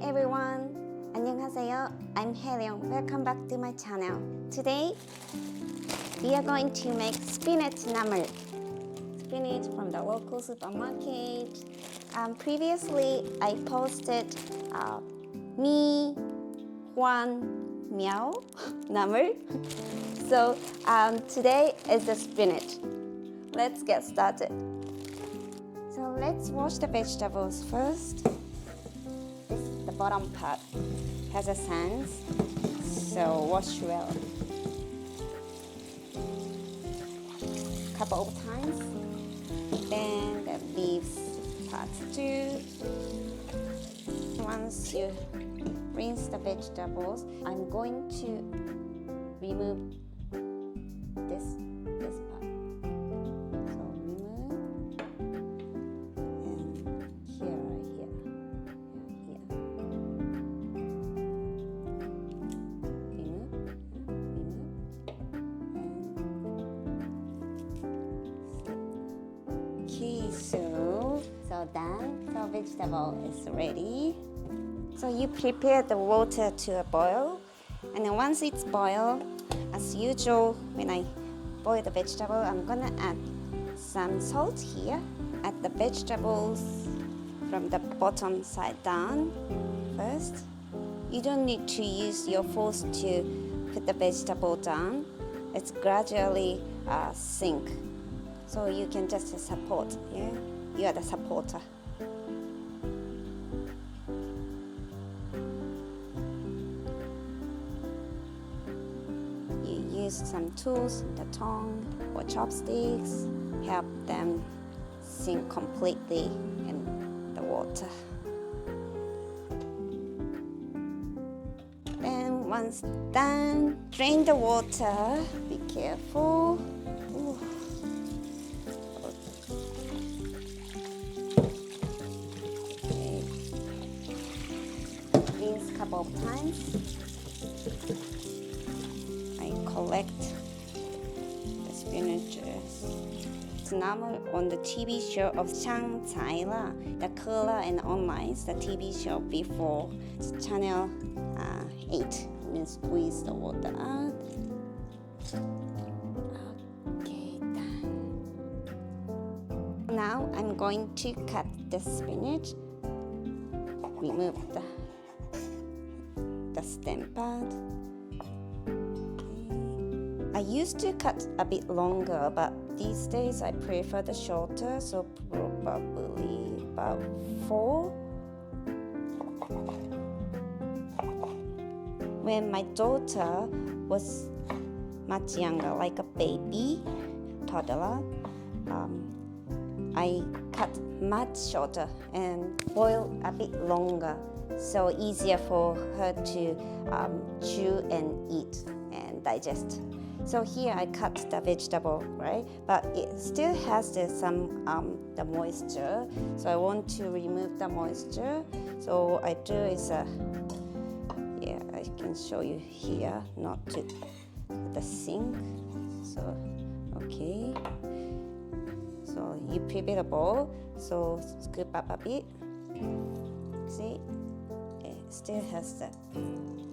everyone. 안녕하세요. I'm Hae-ryung. Welcome back to my channel. Today, we are going to make spinach namul. Spinach from the local supermarket. Previously, I posted mi, hwan, meow, namul. So today is the spinach. Let's get started. So let's wash the vegetables first. The bottom part has a sands, so wash well. Couple of times. Then the leaves part too. Once you rinse the vegetables, I'm going to remove this part. So remove, and here. So then the vegetable is ready. So you prepare the water to a boil, and then once it's boiled, as usual, when I boil the vegetable, I'm gonna add some salt here. Add the vegetables from the bottom side down first. You don't need to use your force to put the vegetable down. It's gradually sink. So you can just support, yeah? You are the supporter. You use some tools, the tongue or chopsticks, help them sink completely in the water. Then once done, drain the water. Be careful. Ooh. Couple of times. I collect the spinaches. It's Namul on the TV show of Ke La, the Ke La and Enlai, the TV show before. It's channel 8. And squeeze the water out. Okay, done. Now I'm going to cut the spinach. Remove the stem part. Okay. I used to cut a bit longer, but these days I prefer the shorter, so probably about 4. When my daughter was much younger, like a baby, toddler, I cut much shorter and boil a bit longer. So easier for her to chew and eat and digest. So here I cut the vegetable, right? But it still has some the moisture. So I want to remove the moisture. So I do is I can show you here, not to the sink. So okay. So you prepare the bowl. So scoop up a bit. See. Still has the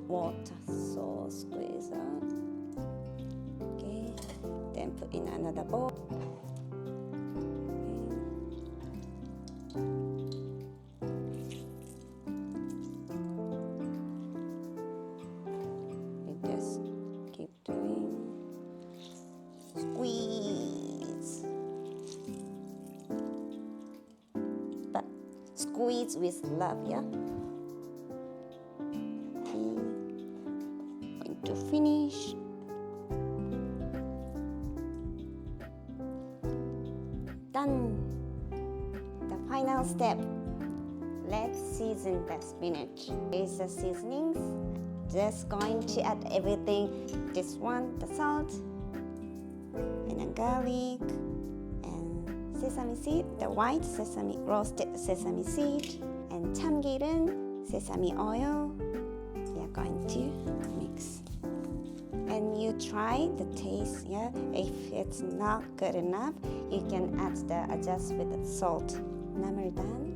water, so squeeze out. Okay, then put in another bowl. You just keep doing. Squeeze, but squeeze with love, yeah. To finish. Done. The final step. Let's season the spinach. Is the seasonings. Just going to add everything. This one, the salt, and then garlic, and sesame seed, the white sesame, roasted sesame seed, and 참기름, sesame oil. We are going to mix. And you try the taste, yeah. If it's not good enough, you can adjust with the salt. Namul done.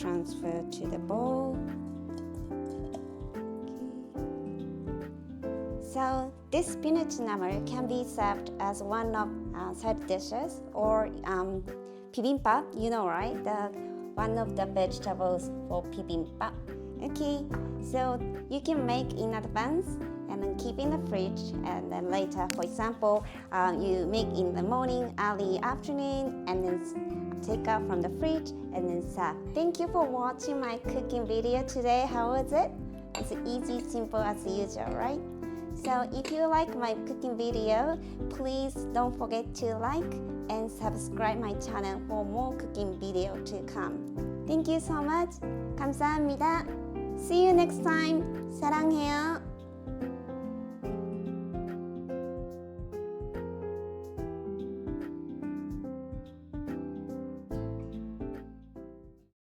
transfer to the bowl. So this spinach namul can be served as one of side dishes or bibimbap, you know, right? One of the vegetables for bibimbap. Okay, so you can make in advance and then keep in the fridge, and then later, for example, you make in the morning, early afternoon, and then take out from the fridge and then serve. Thank you for watching my cooking video today. How was it? It's easy, simple as usual, right? So if you like my cooking video, please don't forget to like and subscribe my channel for more cooking video to come. Thank you so much. 감사합니다. See you next time. 사랑해요.